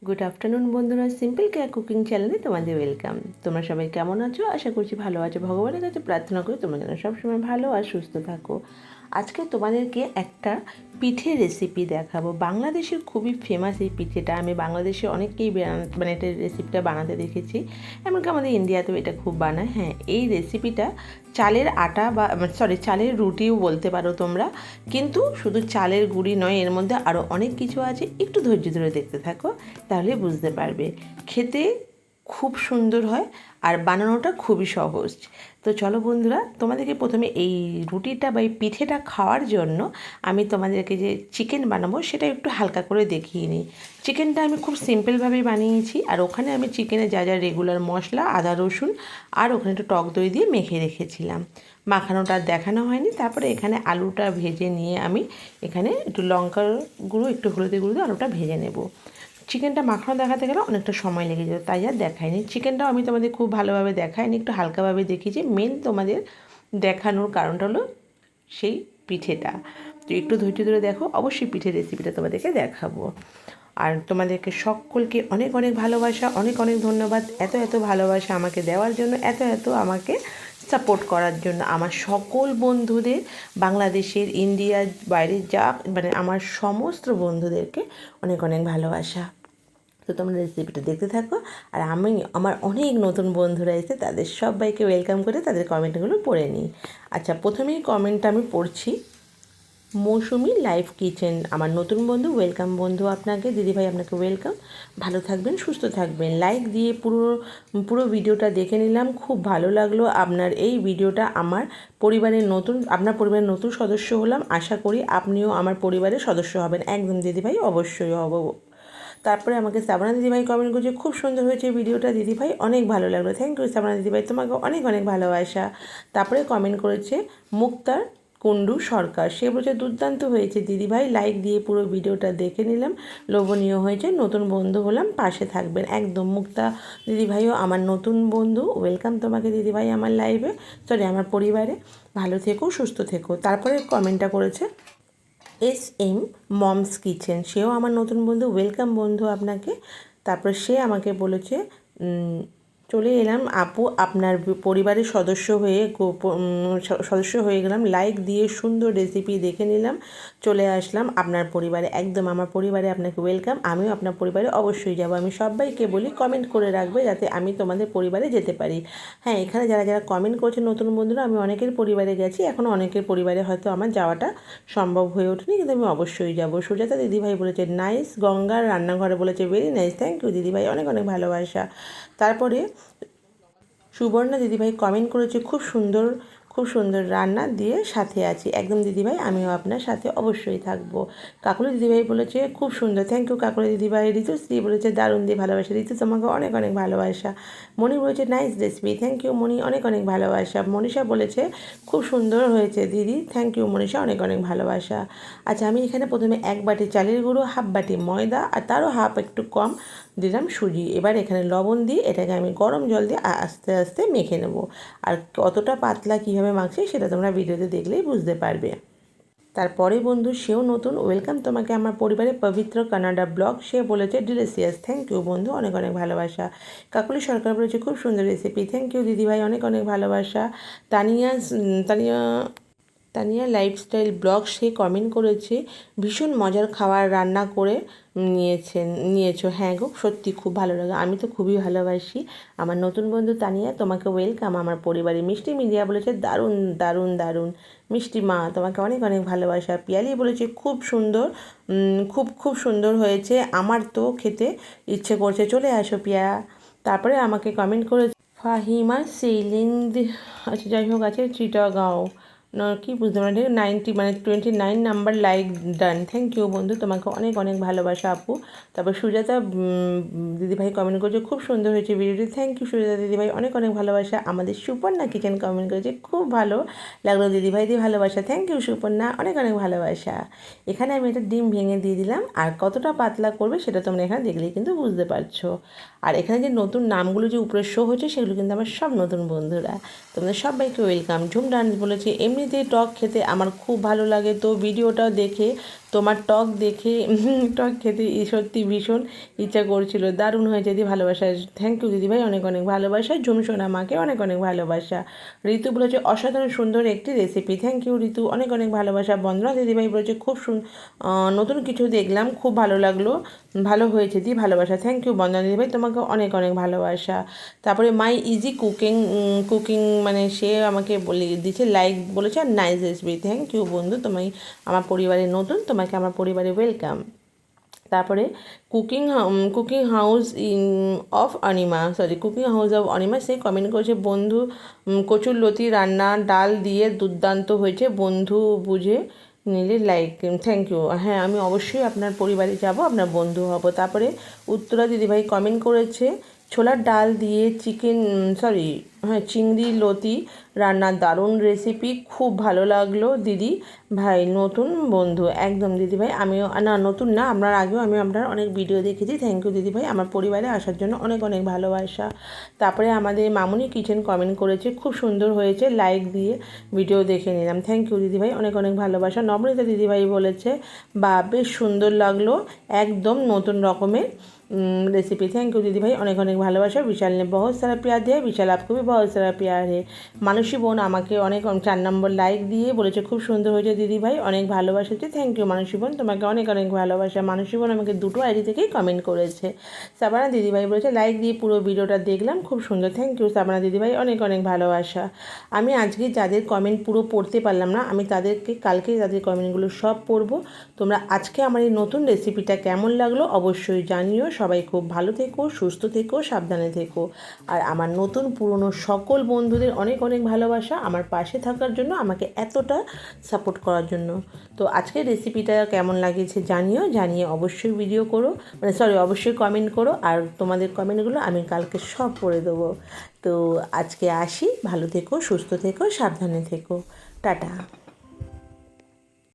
Good afternoon বন্ধুরা, simple care cooking চ্যানেলে তোমাদের ওয়েলকাম। তোমরা সবাই কেমন আছো? আশা করছি ভালো আছো। ভগবানের কাছে প্রার্থনা করি তোমরা যেন সবসময় ভালো আর সুস্থ থাকো। আজকে তোমাদেরকে একটা পিঠে রেসিপি দেখাবো। বাংলাদেশের খুবই ফেমাস এই পিঠেটা। আমি বাংলাদেশে অনেককেই মানে এটা রেসিপিটা বানাতে দেখেছি, এমনকি আমাদের ইন্ডিয়াতেও এটা খুব বানায়। হ্যাঁ, এই রেসিপিটা চালের আটা বা চালের রুটিও বলতে পারো তোমরা, কিন্তু শুধু চালের গুঁড়ি নয়, এর মধ্যে আরও অনেক কিছু আছে। একটু ধৈর্য ধরে দেখতে থাকো, তাহলে বুঝতে পারবে। খেতে খুব সুন্দর হয় আর বানানোটা খুবই সহজ। তো চলো বন্ধুরা, তোমাদেরকে প্রথমে এই রুটিটা বা এই পিঠেটা খাওয়ার জন্য আমি তোমাদেরকে যে চিকেন বানাবো সেটা একটু হালকা করে দেখিয়ে নিই। চিকেনটা আমি খুব সিম্পলভাবেই বানিয়েছি, আর ওখানে আমি চিকেনে যা যা রেগুলার মশলা, আদা রসুন আর ওখানে একটু টক দই দিয়ে মেখে রেখেছিলাম। মাখানোটা দেখানো হয়নি। তারপরে এখানে আলুটা ভেজে নিয়ে আমি এখানে একটু লঙ্কার গুঁড়ো, একটু হলুদের গুঁড়ো দিয়ে আলুটা ভেজে নেব। চিকেনটা মাখানো দেখাতে গেলে অনেকটা সময় লেগে যেত, তাই আর দেখাইনি। চিকেনটাও আমি তোমাদের খুব ভালোভাবে দেখাইনি, একটু হালকাভাবে দেখিয়েছি। মেন তোমাদের দেখানোর কারণটা হলো সেই পিঠেটা। তো একটু ধৈর্য ধরে দেখো, অবশ্যই পিঠের রেসিপিটা তোমাদেরকে দেখাবো। আর তোমাদেরকে সকলকে অনেক অনেক ভালোবাসা, অনেক অনেক ধন্যবাদ এত এত ভালোবাসা আমাকে দেওয়ার জন্য, এত এত আমাকে সাপোর্ট করার জন্য। আমার সকল বন্ধুদের, বাংলাদেশের, ইন্ডিয়ার বাইরে যা মানে আমার সমস্ত বন্ধুদেরকে অনেক অনেক ভালোবাসা। তো তোমরা রেসিপিটা দেখতে থাকো, আর আমি আমার অনেক নতুন বন্ধুরা এসে তাদের সবাইকে ওয়েলকাম করে তাদের কমেন্টগুলো পড়ে নিই। আচ্ছা, প্রথমেই কমেন্টটা আমি পড়ছি। মৌসুমি লাইভ কিচেন আমার নতুন বন্ধু, ওয়েলকাম বন্ধু আপনাকে। দিদিভাই আপনাকে ওয়েলকাম। ভালো থাকবেন, সুস্থ থাকবেন। লাইক দিয়ে পুরো ভিডিওটা দেখে নিলাম, খুব ভালো লাগলো আপনার এই ভিডিওটা। আপনার পরিবারের নতুন সদস্য হলাম, আশা করি আপনিও আমার পরিবারের সদস্য হবেন। একদম দিদিভাই, অবশ্যই হব। তারপরে আমাকে সাবনা দিদিভাই কমেন্ট করছে, খুব সুন্দর হয়েছে ভিডিওটা দিদিভাই, অনেক ভালো লাগলো। থ্যাংক ইউ সাবনা দিদিভাই, তোমাকে অনেক অনেক ভালোবাসা। তারপরে কমেন্ট করেছে মুক্তার কুণ্ডু সরকার, সে বলছে দুর্দান্ত হয়েছে দিদিভাই, লাইক দিয়ে পুরো ভিডিওটা দেখে নিলাম, লোভনীয় হয়েছে, নতুন বন্ধু হলাম, পাশে থাকবেন। একদম মুক্তা দিদিভাইও আমার নতুন বন্ধু, ওয়েলকাম তোমাকে দিদিভাই আমার লাইভে, আমার পরিবারে। ভালো থেকো, সুস্থ থেকো। তারপরে কমেন্টটা করেছে SM মমস কিচেন, সেও আমার নতুন বন্ধু, ওয়েলকাম বন্ধু আপনাকে। তারপর সে আমাকে বলেছে চলে এলাম আপু আপনার পরিবারের সদস্য হয়ে গেলাম, লাইক দিয়ে সুন্দর রেসিপি দেখে নিলাম, চলে আসলাম আপনার পরিবারে। একদম আমার পরিবারে আপনাকে ওয়েলকাম, আমিও আপনার পরিবারে অবশ্যই যাব। আমি সবাইকে বলি কমেন্ট করে রাখবে যাতে আমি তোমাদের পরিবারে যেতে পারি। হ্যাঁ, এখানে যারা যারা কমেন্ট করছে নতুন বন্ধুরা, আমি অনেকের পরিবারে গেছি, এখনও অনেকের পরিবারে হয়তো আমার যাওয়াটা সম্ভব হয়ে ওঠেনি, কিন্তু আমি অবশ্যই যাব। সুজাতা দিদিভাই বলেছে নাইস, গঙ্গার রান্নাঘরে বলেছে ভেরি নাইস, থ্যাংক ইউ দিদিভাই, অনেক অনেক ভালোবাসা। তারপরে সুবর্ণা দিদিভাই কমেন্ট করেছে খুব সুন্দর, খুব সুন্দর রান্না দিয়ে সাথে আছি। একদম দিদিভাই, আমিও আপনার সাথে অবশ্যই থাকবো। কাকুলি দিদিভাই বলেছে খুব সুন্দর, থ্যাংক ইউ কাকুলি দিদিভাই। ঋতুশ্রী বলেছে দারুণ দিয়ে ভালোবাসা, ঋতু তোমাকে অনেক অনেক ভালোবাসা। মণি বলেছে নাইস রেসিপি, থ্যাংক ইউ মণি, অনেক অনেক ভালোবাসা। মনীষা বলেছে খুব সুন্দর হয়েছে দিদি, থ্যাংক ইউ মনীষা, অনেক অনেক ভালোবাসা। আচ্ছা, আমি এখানে প্রথমে 1 বাটি চালের গুঁড়ো, 1/2 বাটি ময়দা আর তারও হাফ একটু কম দিলাম সুজি। এবার এখানে লবণ দিয়ে এটাকে আমি গরম জল দিয়ে আস্তে আস্তে মেখে নেব। আর কতটা পাতলা কীভাবে মাখছি সেটা তোমরা ভিডিওতে দেখলেই বুঝতে পারবে। তারপরে বন্ধু, সেও নতুন, ওয়েলকাম তোমাকে আমার পরিবারে, পবিত্র কানাডা ব্লগ, সে বলেছে ডিলিশিয়াস, থ্যাংক ইউ বন্ধু, অনেক অনেক ভালোবাসা। কাকুলি সরকার বলেছে খুব সুন্দর রেসিপি, থ্যাংক ইউ দিদিভাই, অনেক অনেক ভালোবাসা। তানিয়া তানিয়া তানিয়া লাইফস্টাইল ব্লগ, সে কমেন্ট করেছে ভীষণ মজার খাবার রান্না করে নিয়েছো। হ্যাঁ গো, সত্যি খুব ভালো লাগে, আমি তো খুবই ভালোবাসি। আমার নতুন বন্ধু তানিয়া, তোমাকে ওয়েলকাম আমার পরিবারে। মিষ্টি মিডিয়া বলেছে দারুণ দারুণ দারুণ। মিষ্টি মা, তোমাকে অনেক অনেক ভালোবাসা। পিয়ালি বলেছে খুব সুন্দর, খুব খুব সুন্দর হয়েছে, আমার তো খেতে ইচ্ছে করছে, চলে আসো পিয়া। তারপরে আমাকে কমেন্ট করেছে ফাহিমা সেইলিন্দ, আচ্ছা যাই হোক আছে, চিটাগাঁও না কি বুঝতে পারি, 90 মানে 29 number like done, thank you বন্ধু, তোমাকে অনেক অনেক ভালোবাসা আপু। তারপর সুজাতা দিদিভাই কমেন্ট করেছে খুব সুন্দর হয়েছে ভিডিওটি, থ্যাংক ইউ সুজাতা দিদিভাই, অনেক অনেক ভালোবাসা। আমাদের সুপর্ণা কিচেন কমেন্ট করেছে খুব ভালো লাগলো দিদিভাই দিয়ে ভালোবাসা, থ্যাংক ইউ সুপর্ণা, অনেক অনেক ভালোবাসা। এখানে আমি একটা ডিম ভেঙে দিয়ে দিলাম, আর কতটা পাতলা করবে সেটা তোমরা এখানে দেখলেই কিন্তু বুঝতে পারছো। আর এখানে যে নতুন নামগুলো যে উপরে শো হচ্ছে সেগুলো কিন্তু আমার সব নতুন বন্ধুরা, তোমাদের সবাইকে ওয়েলকাম। ঝুম ডান্স বলেছে এমনিতেই টক খেতে আমার খুব ভালো লাগে, তো ভিডিওটা দেখে তোমার টক দেখে টক খেতে সত্যি ভীষণ ইচ্ছা করছিল। দারুণ হয়েছে দিদি, ভালোবাসা। থ্যাংক ইউ দিদিভাই, অনেক অনেক ভালোবাসা। ঝুমসোনা মাকে অনেক অনেক ভালোবাসা। ঋতু বলেছে অসাধারণ সুন্দর একটি রেসিপি। থ্যাংক ইউ ঋতু, অনেক অনেক ভালোবাসা। বন্দনা দিদিভাই বলেছে খুব নতুন কিছু দেখলাম, খুব ভালো লাগলো, ভালো হয়েছে দি, ভালোবাসা। থ্যাংক ইউ বন্দনা দিদিভাই, তোমাকে অনেক অনেক ভালোবাসা। তারপরে মাই ইজি কুকিং মানে সে আমাকে বলে দিয়েছে, লাইক বলেছে, আর নাইস রেসিপি। থ্যাংক ইউ বন্ধু, তোমায় আমার পরিবারে নতুন, তোমাকে আমার পরিবারে ওয়েলকাম। তারপরে cooking house cooking house of Anima say comment করেছে, বন্ধু কচুর লতি রান্না ডাল দিয়ে দুর্দান্ত হয়েছে, বন্ধু বুঝে নিলে লাইক। Thank you. হ্যাঁ, আমি অবশ্যই আপনার পরিবারে যাব, আপনার বন্ধু হব। তারপরে উত্তরা দিদিভাই কমেন্ট করেছে, ছোলার ডাল দিয়ে চিংড়ি লতি রান্নার দারুণ রেসিপি, খুব ভালো লাগলো দিদি ভাই, নতুন বন্ধু একদম দিদিভাই। আমিও না নতুন না, আপনার আগেও আমি আপনার অনেক ভিডিও দেখেছি। থ্যাংক ইউ দিদিভাই, আমার পরিবারে আসার জন্য অনেক অনেক ভালোবাসা। তারপরে আমাদের মামুনি কিচেন কমেন্ট করেছে, খুব সুন্দর হয়েছে, লাইক দিয়ে ভিডিও দেখে নিলাম। থ্যাংক ইউ দিদিভাই, অনেক অনেক ভালোবাসা। নবনীতা দিদিভাই বলেছে, বা বেশ সুন্দর লাগলো, একদম নতুন রকমের रेसिपी। थैंक यू दीदी भाई, अनेक अनेक भालोबासा। विशाल ने बहुत सारा प्यार दिया, विशाल आपको भी बहुत सारा प्यार है। मानसी बोन আমাকে অনেক 4 নম্বর লাইক দিয়ে বলেছে খুব সুন্দর হয়েছে দিদি ভাই, অনেক ভালোবাসেছে। থ্যাংক ইউ মানসী বোন, তোমাকে অনেক অনেক ভালোবাসা। মানসী বোন আমাকে দুটো আইডি থেকেই কমেন্ট করেছে। সাবানা দিদিভাই বলেছে লাইক দিয়ে পুরো ভিডিওটা দেখলাম, খুব সুন্দর। থ্যাংক ইউ সাবানা দিদিভাই, অনেক অনেক ভালোবাসা। আমি আজকে যাদের কমেন্ট পুরো পড়তে পারলাম না, আমি তাদেরকে কালকে তাদের কমেন্টগুলো সব পড়বো। তোমরা আজকে আমার এই নতুন রেসিপিটা কেমন লাগলো অবশ্যই জানিও। সবাই খুব ভালো থেকো, সুস্থ থেকো, সাবধানে থেকো। আর আমার নতুন পুরনো সকল বন্ধুদের অনেক অনেক ভালোবাসা, আমার পাশে থাকার জন্য, আমাকে এতটা সাপোর্ট করার জন্য। তো আজকের রেসিপিটা কেমন লাগিয়েছে জানিয়ে অবশ্যই ভিডিও করো, অবশ্যই কমেন্ট করো। আর তোমাদের কমেন্টগুলো আমি কালকে সব পড়ে দেবো। তো আজকে আসি, ভালো থেকো, সুস্থ থেকো, সাবধানে থেকো, টাটা।